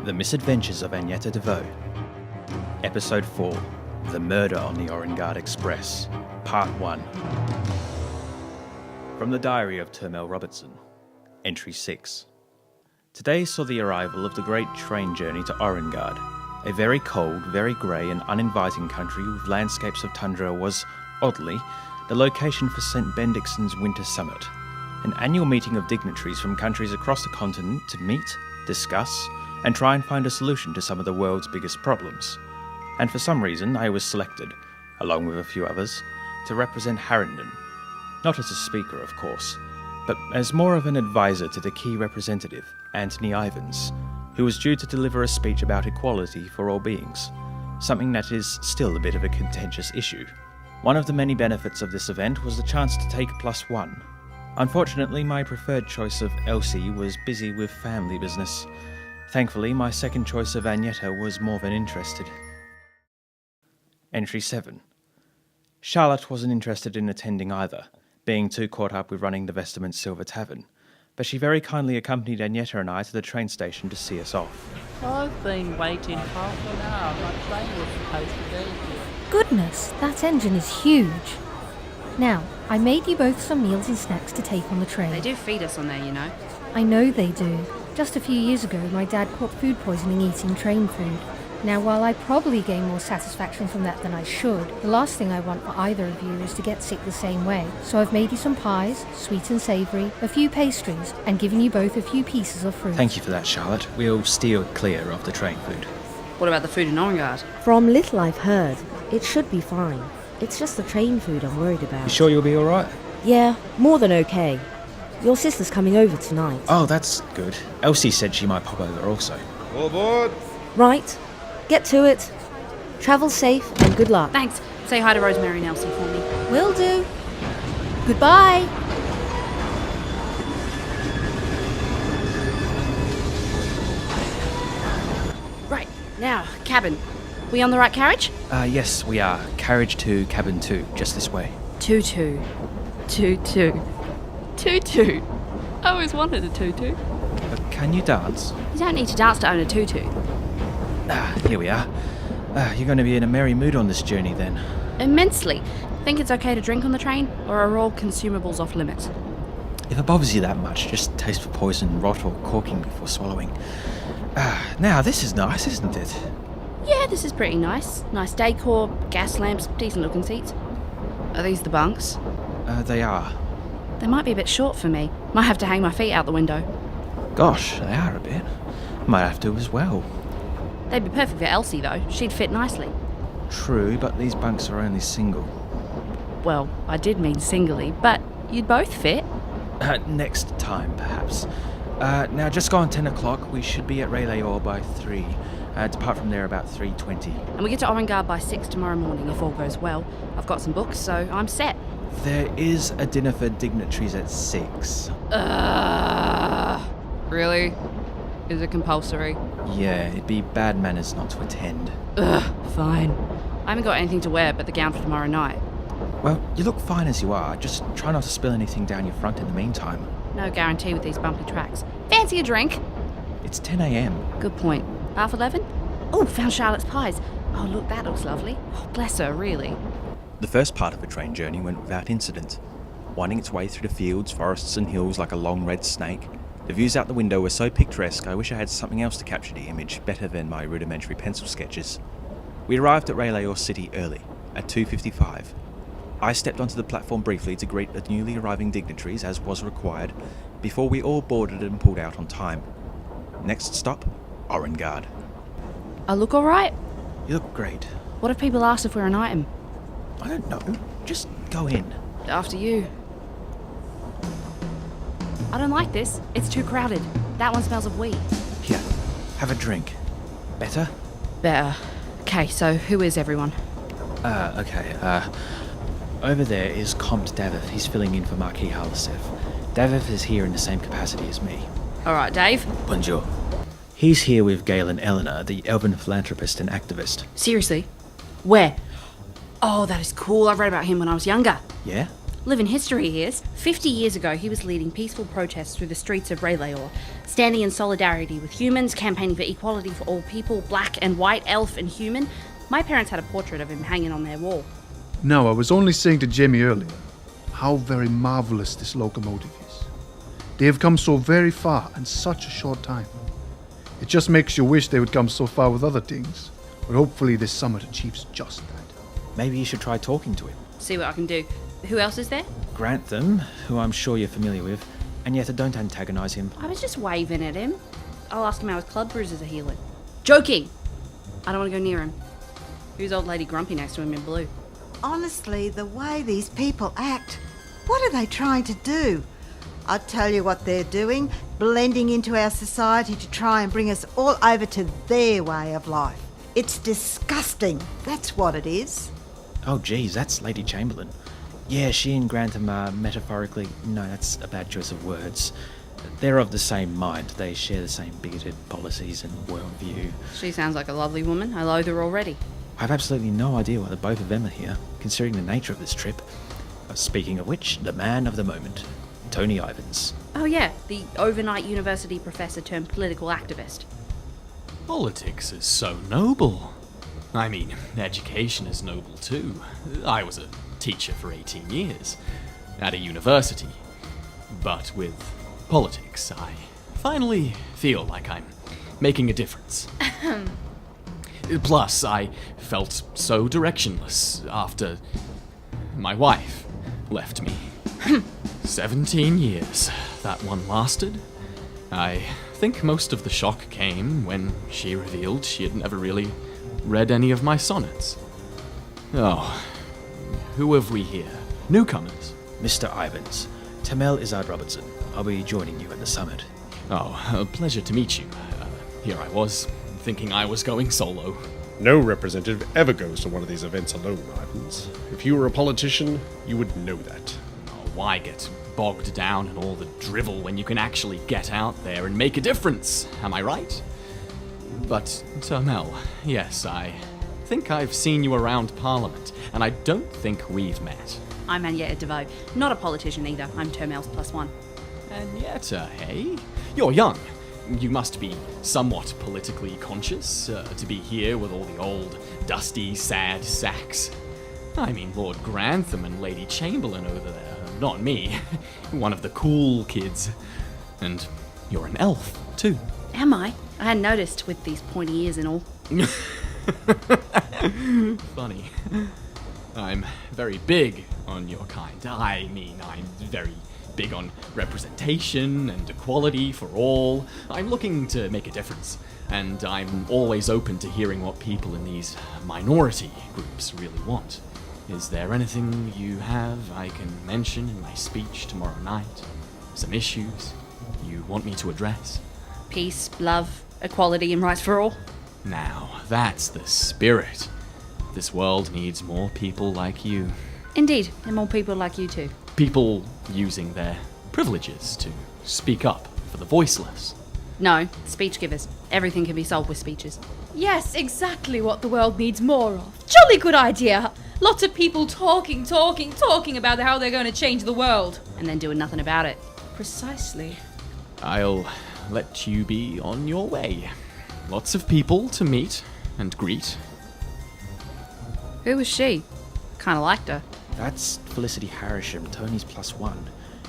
The Misadventures of Agnetha Deveaux. Episode 4. The Murder on the Orungarde Express. Part 1. From the Diary of Turmell Robertson. Entry 6. Today saw the arrival of the great train journey to Orungarde. A very cold, very grey and uninviting country with landscapes of tundra was, oddly, the location for St. Bendixson's Winter Summit, an annual meeting of dignitaries from countries across the continent to meet, discuss, and try and find a solution to some of the world's biggest problems. And for some reason I was selected, along with a few others, to represent Harrington. Not as a speaker, of course, but as more of an advisor to the key representative, Anthony Ivans, who was due to deliver a speech about equality for all beings, something that is still a bit of a contentious issue. One of the many benefits of this event was the chance to take +1. Unfortunately, my preferred choice of Elsie was busy with family business. Thankfully, my second choice of Agnetha was more than interested. Entry 7. Charlotte wasn't interested in attending either, being too caught up with running the Vestament Silver Tavern, but she very kindly accompanied Agnetha and I to the train station to see us off. I've been waiting half an hour. My train was supposed to be here. Goodness, that engine is huge. Now, I made you both some meals and snacks to take on the train. They do feed us on there, you know. I know they do. Just a few years ago, my dad caught food poisoning eating train food. Now, while I probably gain more satisfaction from that than I should, the last thing I want for either of you is to get sick the same way. So I've made you some pies, sweet and savoury, a few pastries, and given you both a few pieces of fruit. Thank you for that, Charlotte. We'll steer clear of the train food. What about the food in Orungarde? From little I've heard, it should be fine. It's just the train food I'm worried about. You sure you'll be alright? Yeah, more than okay. Your sister's coming over tonight. Oh, that's good. Elsie said she might pop over also. All aboard! Right, get to it. Travel safe and good luck. Thanks. Say hi to Rosemary and Elsie for me. Will do. Goodbye. Right, now, cabin. We on the right carriage? Yes, we are. Carriage to cabin 2, just this way. 2-2. 2-2. 2-2. I always wanted a tutu. Can you dance? You don't need to dance to own a tutu. Here we are. You're going to be in a merry mood on this journey then. Immensely. Think it's okay to drink on the train, or are all consumables off limits? If it bothers you that much, just taste for poison, rot or corking before swallowing. Now, this is nice, isn't it? Yeah, this is pretty nice. Nice decor, gas lamps, decent looking seats. Are these the bunks? They are. They might be a bit short for me. Might have to hang my feet out the window. Gosh, they are a bit. Might have to as well. They'd be perfect for Elsie, though. She'd fit nicely. True, but these bunks are only single. Well, I did mean singly, but you'd both fit. Next time, perhaps. Now, just go on 10 o'clock. We should be at Rayleigh by 3. Depart from there about 3:20. And we get to Orungarde by 6 tomorrow morning, if all goes well. I've got some books, so I'm set. There is a dinner for dignitaries at 6. Really? Is it compulsory? Yeah, it'd be bad manners not to attend. Fine. I haven't got anything to wear but the gown for tomorrow night. Well, you look fine as you are. Just try not to spill anything down your front in the meantime. No guarantee with these bumpy tracks. Fancy a drink? It's 10 a.m. Good point. 11:30? Oh, found Charlotte's pies. Oh, look, that looks lovely. Oh, bless her, really. The first part of the train journey went without incident. Winding its way through the fields, forests and hills like a long red snake, the views out the window were so picturesque I wish I had something else to capture the image better than my rudimentary pencil sketches. We arrived at Rayleigh City early, at 2:55. I stepped onto the platform briefly to greet the newly arriving dignitaries as was required, before we all boarded and pulled out on time. Next stop, Orungarde. I look alright? You look great. What if people ask if we're an item? I don't know, just go in. After you. I don't like this. It's too crowded. That one smells of weed. Here, have a drink. Better? Better. Okay, so who is everyone? Over there is Comte Davitt. He's filling in for Marquis Harlesef. Davitt is here in the same capacity as me. Alright, Dave. Bonjour. He's here with Gaelin Eleanor, the elven philanthropist and activist. Seriously? Where? Oh, that is cool. I read about him when I was younger. Yeah? Living history he is. 50 years ago, he was leading peaceful protests through the streets of Rayleigh, standing in solidarity with humans, campaigning for equality for all people, black and white, elf and human. My parents had a portrait of him hanging on their wall. No, I was only saying to Jaimie earlier how very marvellous this locomotive is. They have come so very far in such a short time. It just makes you wish they would come so far with other things. But hopefully this summit achieves just that. Maybe you should try talking to him. See what I can do. Who else is there? Grantham, who I'm sure you're familiar with, and yet don't antagonise him. I was just waving at him. I'll ask him how his club bruises are healing. Joking! I don't want to go near him. Who's old lady grumpy next to him in blue? Honestly, the way these people act, what are they trying to do? I'll tell you what they're doing, blending into our society to try and bring us all over to their way of life. It's disgusting, that's what it is. Oh geez, that's Lady Chamberlain. Yeah, she and Grantham are metaphorically... No, that's a bad choice of words. They're of the same mind. They share the same bigoted policies and worldview. She sounds like a lovely woman. I loathe her already. I've absolutely no idea why the both of them are here, considering the nature of this trip. Speaking of which, the man of the moment, Tony Ivans. Oh yeah, the overnight university professor turned political activist. Politics is so noble. I mean, education is noble too. I was a teacher for 18 years at a university. But with politics, I finally feel like I'm making a difference. Plus, I felt so directionless after my wife left me. 17 years that one lasted. I think most of the shock came when she revealed she had never really read any of my sonnets. Oh, who have we here? Newcomers? Mr. Ivans, Turmell Izzard Robertson. I'll be joining you at the summit. Oh, a pleasure to meet you. Here I was, thinking I was going solo. No representative ever goes to one of these events alone, Ivans. If you were a politician, you would know that. Oh, why get bogged down in all the drivel when you can actually get out there and make a difference? Am I right? But, Turmell, yes, I think I've seen you around Parliament, and I don't think we've met. I'm Agnetha Deveaux. Not a politician either. I'm Turmell's +1. Agnetha, hey? You're young. You must be somewhat politically conscious to be here with all the old, dusty, sad sacks. I mean, Lord Grantham and Lady Chamberlain over there. Not me. One of the cool kids. And you're an elf, too. Am I? I hadn't noticed with these pointy ears and all. Funny. I'm very big on your kind. I mean, I'm very big on representation and equality for all. I'm looking to make a difference, and I'm always open to hearing what people in these minority groups really want. Is there anything you have I can mention in my speech tomorrow night? Some issues you want me to address? Peace, love, equality and rights for all. Now, that's the spirit. This world needs more people like you. Indeed, and more people like you too. People using their privileges to speak up for the voiceless. No, speech givers. Everything can be solved with speeches. Yes, exactly what the world needs more of. Jolly good idea. Lots of people talking about how they're going to change the world. And then doing nothing about it. Precisely. I'll let you be on your way. Lots of people to meet and greet. Who was she? Kinda liked her. That's Felicity Harisham, Tony's +1.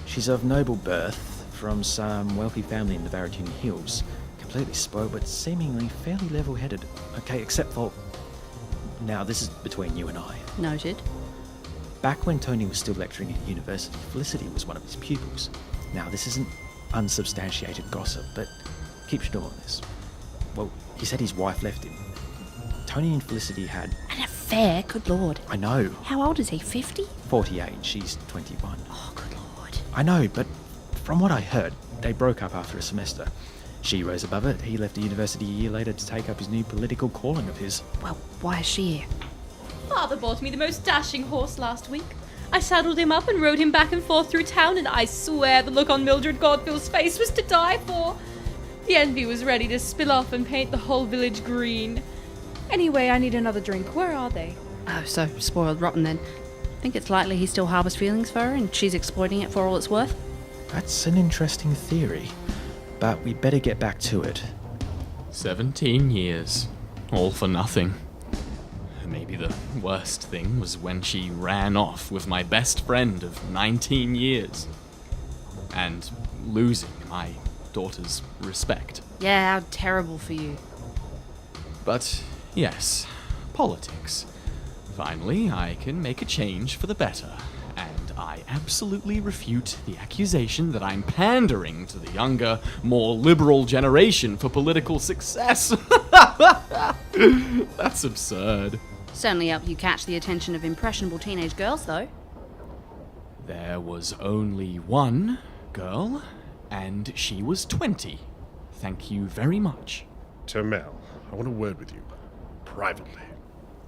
She's of noble birth, from some wealthy family in the Barratune Hills. Completely spoiled, but seemingly fairly level-headed. Okay, except for... Now, this is between you and I. Noted. Back when Tony was still lecturing at university, Felicity was one of his pupils. Now, this isn't unsubstantiated gossip, but keep your door on this. Well, he said his wife left him. Tony and Felicity had... An affair? Good lord. I know. How old is he? 50? 48, she's 21. Oh, good lord. I know, but from what I heard, they broke up after a semester. She rose above it, he left the university a year later to take up his new political calling of his. Well, why is she here? Father bought me the most dashing horse last week. I saddled him up and rode him back and forth through town, and I swear the look on Mildred Godfield's face was to die for. The envy was ready to spill off and paint the whole village green. Anyway, I need another drink. Where are they? Oh, so spoiled rotten then. Think it's likely he still harbours feelings for her and she's exploiting it for all it's worth? That's an interesting theory, but we better get back to it. 17 years. All for nothing. Maybe the worst thing was when she ran off with my best friend of 19 years. And losing my daughter's respect. Yeah, how terrible for you. But, yes, politics. Finally, I can make a change for the better. And I absolutely refute the accusation that I'm pandering to the younger, more liberal generation for political success. That's absurd. Certainly helped you catch the attention of impressionable teenage girls, though. There was only one girl, and she was 20. Thank you very much. Turmell, I want a word with you. Privately.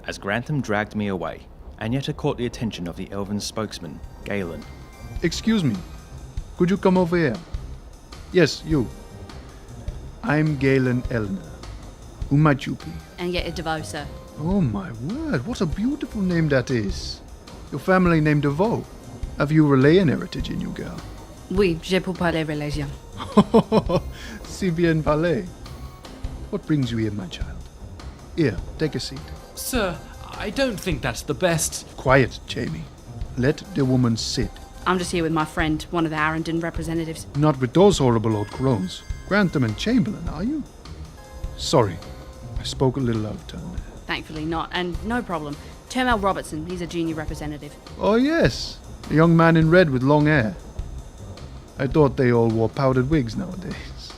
As Grantham dragged me away, Agnetha caught the attention of the elven spokesman, Gaelin. Excuse me. Could you come over here? Yes, you. I'm Gaelin Elner. Who might you be? Agnetha Deveaux, sir. Oh my word, what a beautiful name that is. Your family named Deveaux. Have you Relayan heritage in you, girl? Oui, je peux parler relation. Si bien parler. What brings you here, my child? Here, take a seat. Sir, I don't think that's the best. Quiet, Jaimie. Let the woman sit. I'm just here with my friend, one of the Arundel representatives. Not with those horrible old crones. Grantham and Chamberlain, are you? Sorry, I spoke a little out of turn there. Thankfully not, and no problem. Turmell Robertson, he's a junior representative. Oh yes, a young man in red with long hair. I thought they all wore powdered wigs nowadays.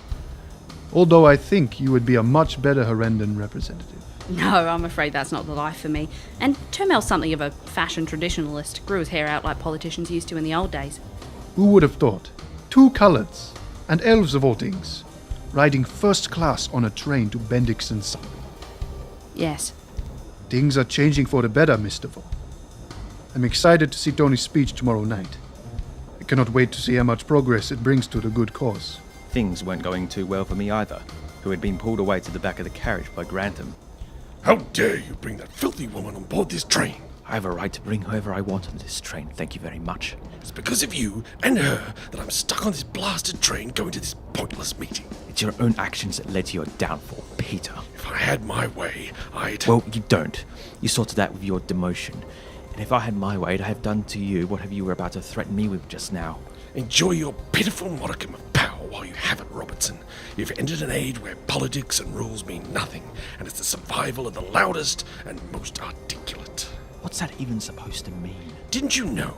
Although I think you would be a much better Arundel representative. No, I'm afraid that's not the life for me. And Turmell's something of a fashion traditionalist, grew his hair out like politicians used to in the old days. Who would have thought? 2 coloureds, and elves of all things, riding first class on a train to Bendixon's. Yes. Things are changing for the better, Miss Deveaux. I'm excited to see Tony's speech tomorrow night. I cannot wait to see how much progress it brings to the good cause. Things weren't going too well for me either, who had been pulled away to the back of the carriage by Grantham. How dare you bring that filthy woman on board this train? I have a right to bring whoever I want on this train, thank you very much. It's because of you and her that I'm stuck on this blasted train going to this pointless meeting. It's your own actions that led to your downfall, Peter. If I had my way, I'd... Well, you don't. You sorted that with your demotion. And if I had my way, I'd have done to you whatever you were about to threaten me with just now. Enjoy your pitiful modicum of power while you have it, Robertson. You've entered an age where politics and rules mean nothing, and it's the survival of the loudest and most articulate. What's that even supposed to mean? Didn't you know?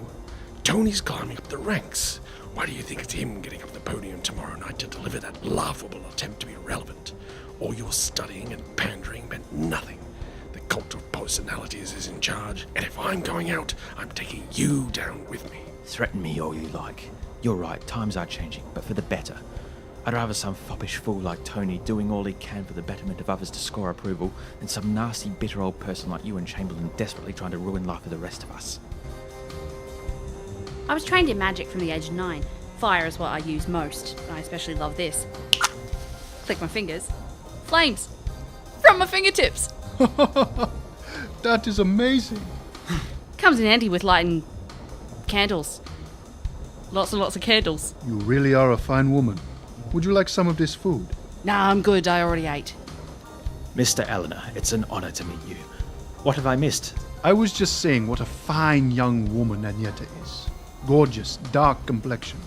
Tony's climbing up the ranks. Why do you think it's him getting up the podium tomorrow night to deliver that laughable attempt to be relevant? All your studying and pandering meant nothing. The cult of personalities is in charge, and if I'm going out, I'm taking you down with me. Threaten me all you like. You're right, times are changing, but for the better. I'd rather some foppish fool like Tony doing all he can for the betterment of others to score approval than some nasty, bitter old person like you and Chamberlain desperately trying to ruin life for the rest of us. I was trained in magic from the age of 9. Fire is what I use most. I especially love this. Click my fingers. Flames! From my fingertips! That is amazing. Comes in handy with lighting candles. Lots and lots of candles. You really are a fine woman. Would you like some of this food? Nah, I'm good. I already ate. Mr. Eleanor, it's an honor to meet you. What have I missed? I was just saying what a fine young woman Agnetha is. Gorgeous, dark complexion.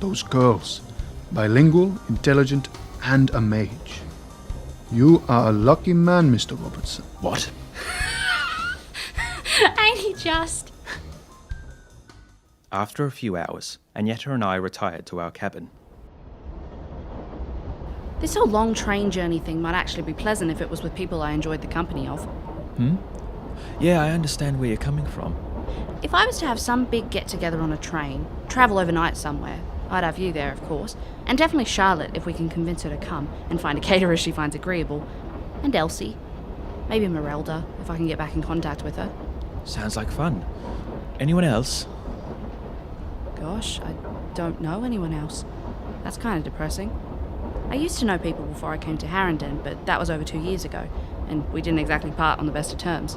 Those curls. Bilingual, intelligent, and a mage. You are a lucky man, Mr. Robertson. What? Ain't he just? After a few hours, Agnetha and I retired to our cabin. This whole long train journey thing might actually be pleasant if it was with people I enjoyed the company of. Yeah, I understand where you're coming from. If I was to have some big get-together on a train, travel overnight somewhere, I'd have you there, of course, and definitely Charlotte if we can convince her to come and find a caterer she finds agreeable, and Elsie. Maybe Merelda, if I can get back in contact with her. Sounds like fun. Anyone else? Gosh, I don't know anyone else. That's kind of depressing. I used to know people before I came to Harrington, but that was over 2 years ago, and we didn't exactly part on the best of terms.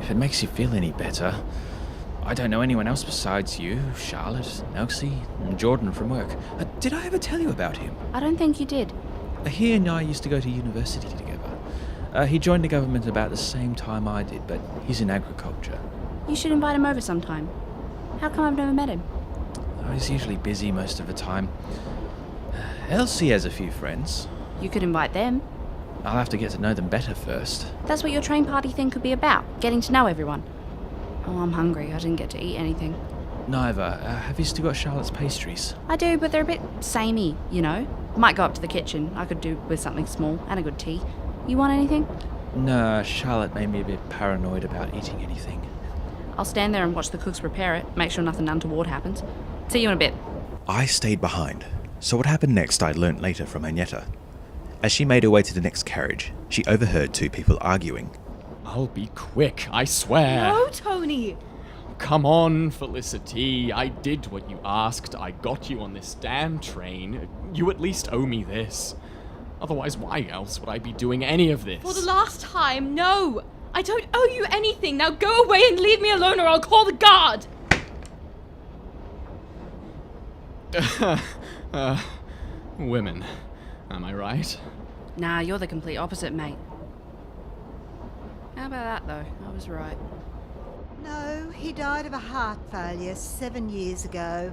If it makes you feel any better, I don't know anyone else besides you, Charlotte, Elsie, and Jordan from work. Did I ever tell you about him? I don't think you did. He and I used to go to university together. He joined the government about the same time I did, but he's in agriculture. You should invite him over sometime. How come I've never met him? He's usually busy most of the time. Elsie has a few friends. You could invite them. I'll have to get to know them better first. That's what your train party thing could be about, getting to know everyone. Oh, I'm hungry. I didn't get to eat anything. Neither. Have you still got Charlotte's pastries? I do, but they're a bit samey, you know. Might go up to the kitchen. I could do with something small and a good tea. You want anything? No, Charlotte made me a bit paranoid about eating anything. I'll stand there and watch the cooks prepare it, make sure nothing untoward happens. See you in a bit. I stayed behind, so what happened next I learnt later from Agnetha. As she made her way to the next carriage, she overheard two people arguing. I'll be quick, I swear. No, Tony! Come on, Felicity. I did what you asked. I got you on this damn train. You at least owe me this. Otherwise, why else would I be doing any of this? For the last time, no! I don't owe you anything. Now go away and leave me alone or I'll call the guard! Women. Am I right? Nah, you're the complete opposite, mate. How about that, though? I was right. No, he died of a heart failure 7 years ago.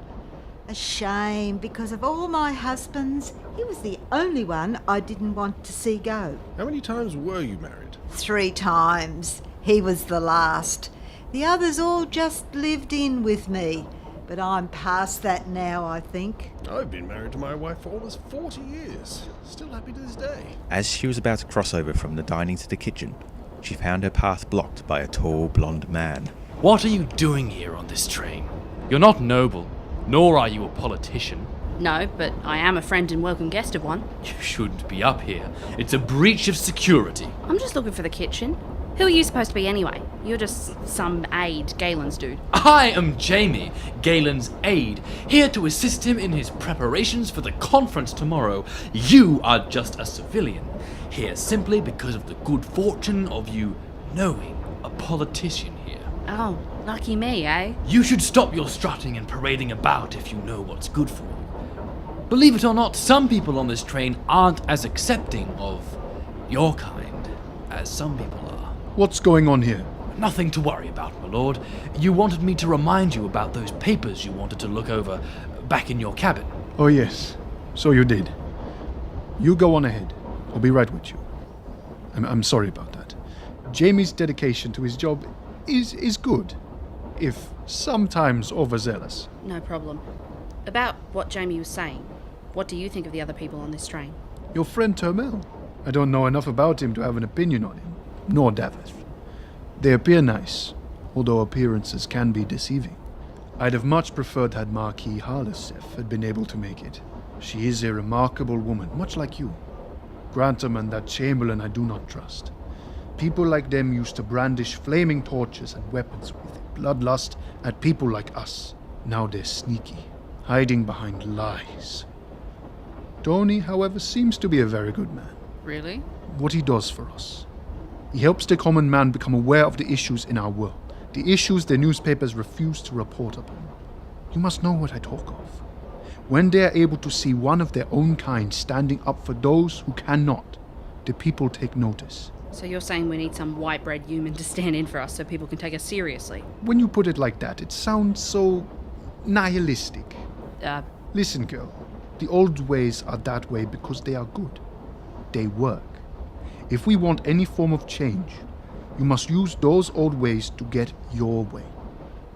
A shame, because of all my husbands, he was the only one I didn't want to see go. How many times were you married? 3 times. He was the last. The others all just lived in with me. But I'm past that now, I think. I've been married to my wife for almost 40 years. Still happy to this day. As she was about to cross over from the dining to the kitchen, she found her path blocked by a tall, blonde man. What are you doing here on this train? You're not noble, nor are you a politician. No, but I am a friend and welcome guest of one. You shouldn't be up here. It's a breach of security. I'm just looking for the kitchen. Who are you supposed to be anyway? You're just some aide, Gaelin's dude. I am Jaimie, Gaelin's aide, here to assist him in his preparations for the conference tomorrow. You are just a civilian, here simply because of the good fortune of you knowing a politician here. Oh, lucky me, eh? You should stop your strutting and parading about if you know what's good for you. Believe it or not, some people on this train aren't as accepting of your kind as some people are. What's going on here? Nothing to worry about, my lord. You wanted me to remind you about those papers you wanted to look over back in your cabin. Oh yes, so you did. You go on ahead. I'll be right with you. I'm sorry about that. Jaimie's dedication to his job is good, if sometimes overzealous. No problem. About what Jaimie was saying, what do you think of the other people on this train? Your friend Turmell. I don't know enough about him to have an opinion on him. Nor Davith. They appear nice, although appearances can be deceiving. I'd have much preferred had Marquis Harlesef had been able to make it. She is a remarkable woman, much like you. Grantham and that Chamberlain I do not trust. People like them used to brandish flaming torches and weapons with bloodlust at people like us. Now they're sneaky, hiding behind lies. Tony, however, seems to be a very good man. Really? What he does for us. He helps the common man become aware of the issues in our world, the issues the newspapers refuse to report upon. You must know what I talk of. When they are able to see one of their own kind standing up for those who cannot, the people take notice. So you're saying we need some white-bread human to stand in for us so people can take us seriously? When you put it like that, it sounds so nihilistic. Listen, girl, the old ways are that way because they are good. They work. If we want any form of change, you must use those old ways to get your way.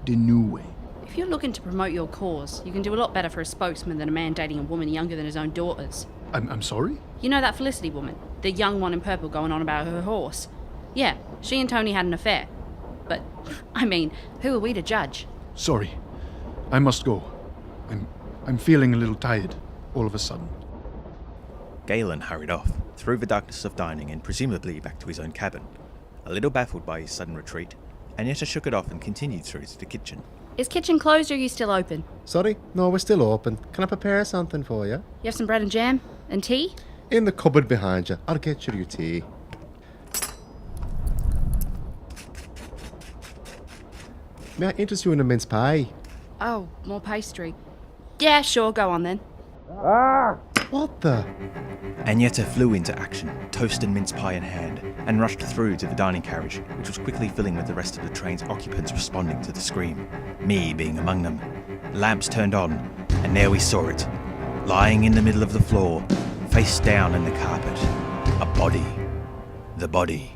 The new way. If you're looking to promote your cause, you can do a lot better for a spokesman than a man dating a woman younger than his own daughters. I'm sorry? You know that Felicity woman? The young one in purple going on about her horse? Yeah, she and Tony had an affair. But, I mean, who are we to judge? Sorry. I must go. I'm feeling a little tired, all of a sudden. Gaelin hurried off, through the darkness of dining and presumably back to his own cabin. A little baffled by his sudden retreat, Agnetha shook it off and continued through to the kitchen. Is kitchen closed or are you still open? Sorry, no, we're still open. Can I prepare something for you? You have some bread and jam? And tea? In the cupboard behind you. I'll get you your tea. May I interest you in a mince pie? Oh, more pastry. Yeah, sure, go on then. What the? Agnetha flew into action, toast and mince pie in hand, and rushed through to the dining carriage, which was quickly filling with the rest of the train's occupants responding to the scream, me being among them. Lamps turned on, and there we saw it, lying in the middle of the floor, face down in the carpet. A body. The body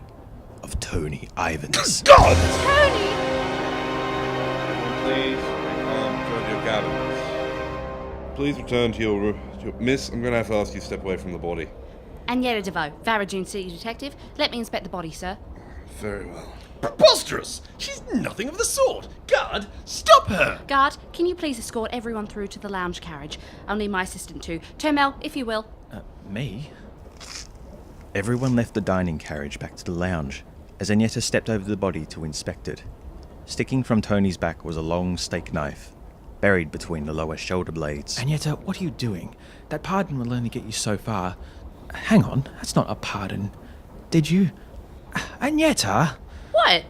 of Tony Ivans. God! Tony! Please return to your cabins. Please return to your... Miss, I'm going to have to ask you to step away from the body. Agnetha Deveaux, Varajune City Detective. Let me inspect the body, sir. Very well. Preposterous! She's nothing of the sort! Guard, stop her! Guard, can you please escort everyone through to the lounge carriage? I'll need my assistant too. Turmell, if you will. Me? Everyone left the dining carriage back to the lounge, as Agnetha stepped over the body to inspect it. Sticking from Tony's back was a long steak knife, buried between the lower shoulder blades. Agnetha, what are you doing? That pardon will only get you so far. Hang on, that's not a pardon. Did you... Agnetha? What?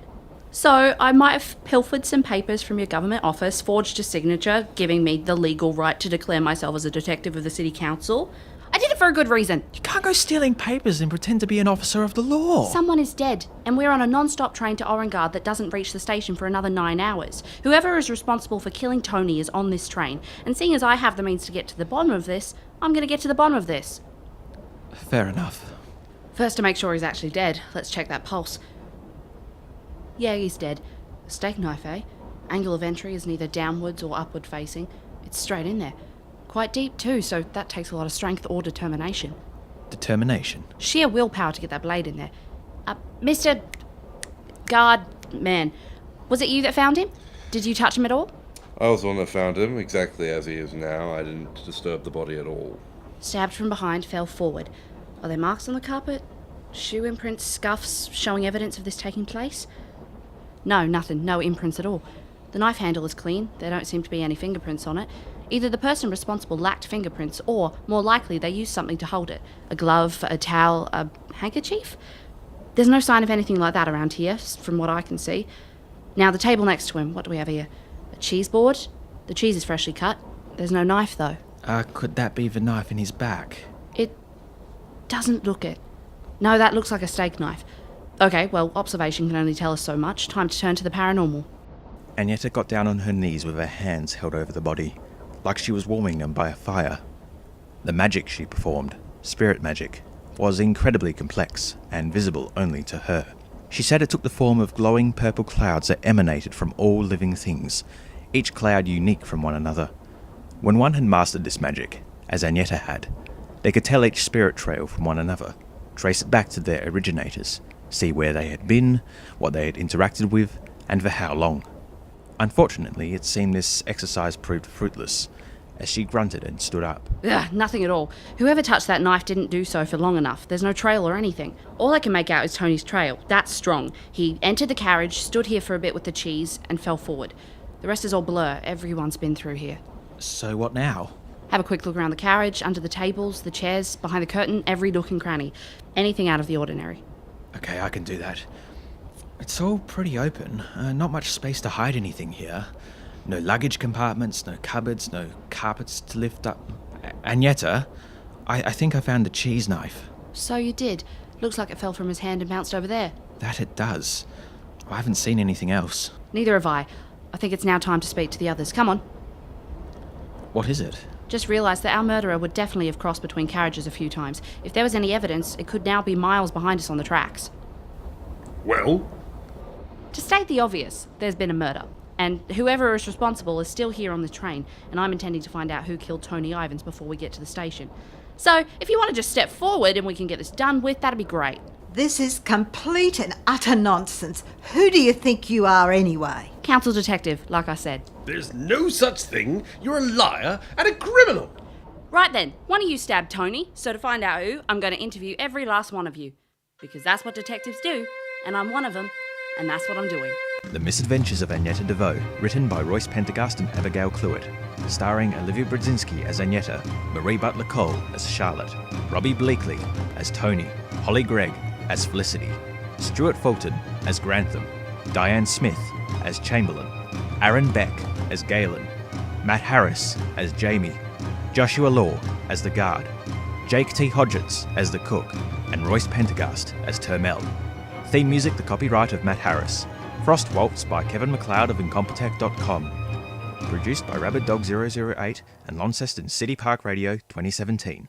So, I might have pilfered some papers from your government office, forged a signature, giving me the legal right to declare myself as a detective of the city council. I did it for a good reason. You can't go stealing papers and pretend to be an officer of the law. Someone is dead, and we're on a non-stop train to Orungarde that doesn't reach the station for another 9 hours. Whoever is responsible for killing Tony is on this train, and seeing as I have the means to get to the bottom of this, I'm going to get to the bottom of this. Fair enough. First, to make sure he's actually dead, let's check that pulse. Yeah, he's dead. A steak knife, eh? Angle of entry is neither downwards or upward facing. It's straight in there. Quite deep too, so that takes a lot of strength or determination. Determination? Sheer willpower to get that blade in there. Mr. Guard man, was it you that found him? Did you touch him at all? I was the one that found him, exactly as he is now. I didn't disturb the body at all. Stabbed from behind, fell forward. Are there marks on the carpet? Shoe imprints, scuffs, showing evidence of this taking place? No, nothing. No imprints at all. The knife handle is clean. There don't seem to be any fingerprints on it. Either the person responsible lacked fingerprints, or, more likely, they used something to hold it. A glove, a towel, a handkerchief? There's no sign of anything like that around here, from what I can see. Now, the table next to him, what do we have here? A cheese board? The cheese is freshly cut. There's no knife, though. Could that be the knife in his back? It doesn't look it. No, that looks like a steak knife. Okay, well, observation can only tell us so much. Time to turn to the paranormal. Agnetha got down on her knees with her hands held over the body, like she was warming them by a fire. The magic she performed, spirit magic, was incredibly complex and visible only to her. She said it took the form of glowing purple clouds that emanated from all living things, each cloud unique from one another. When one had mastered this magic, as Agnetha had, they could tell each spirit trail from one another, trace it back to their originators, see where they had been, what they had interacted with, and for how long. Unfortunately, it seemed this exercise proved fruitless, as she grunted and stood up. Ugh, nothing at all. Whoever touched that knife didn't do so for long enough. There's no trail or anything. All I can make out is Tony's trail. That's strong. He entered the carriage, stood here for a bit with the cheese, and fell forward. The rest is all blur. Everyone's been through here. So what now? Have a quick look around the carriage, under the tables, the chairs, behind the curtain, every nook and cranny. Anything out of the ordinary. Okay, I can do that. It's all pretty open. Not much space to hide anything here. No luggage compartments, no cupboards, no carpets to lift up. Agnetha, I think I found the cheese knife. So you did. Looks like it fell from his hand and bounced over there. That it does. I haven't seen anything else. Neither have I. I think it's now time to speak to the others. Come on. What is it? Just realised that our murderer would definitely have crossed between carriages a few times. If there was any evidence, it could now be miles behind us on the tracks. Well? To state the obvious, there's been a murder. And whoever is responsible is still here on the train, and I'm intending to find out who killed Tony Ivans before we get to the station. So, if you want to just step forward and we can get this done with, that'd be great. This is complete and utter nonsense. Who do you think you are anyway? Council detective, like I said. There's no such thing. You're a liar and a criminal. Right then, one of you stabbed Tony, so to find out who, I'm going to interview every last one of you. Because that's what detectives do, and I'm one of them, and that's what I'm doing. The Misadventures of Agnetha Deveaux, written by Royce Pentaghast and Abigail Cluett, starring Olivia Brodzinski as Agnetha, Marie Butler Cole as Charlotte, Robbie Bleakley as Tony, Holly Gregg as Felicity, Stewart Fulton as Grantham, Dian Smith as Chamberlain, Aaron Beck as Gaelin, Matt Harris as Jaimie, Joshua Law as the guard, Jake T. Hodgetts as the cook, and Royce Pentaghast as Turmell. Theme music, the copyright of Matt Harris. Frost Waltz by Kevin McCleod of Incompetech.com. Produced by RabbitDog008 and Launceston City Park Radio 2017.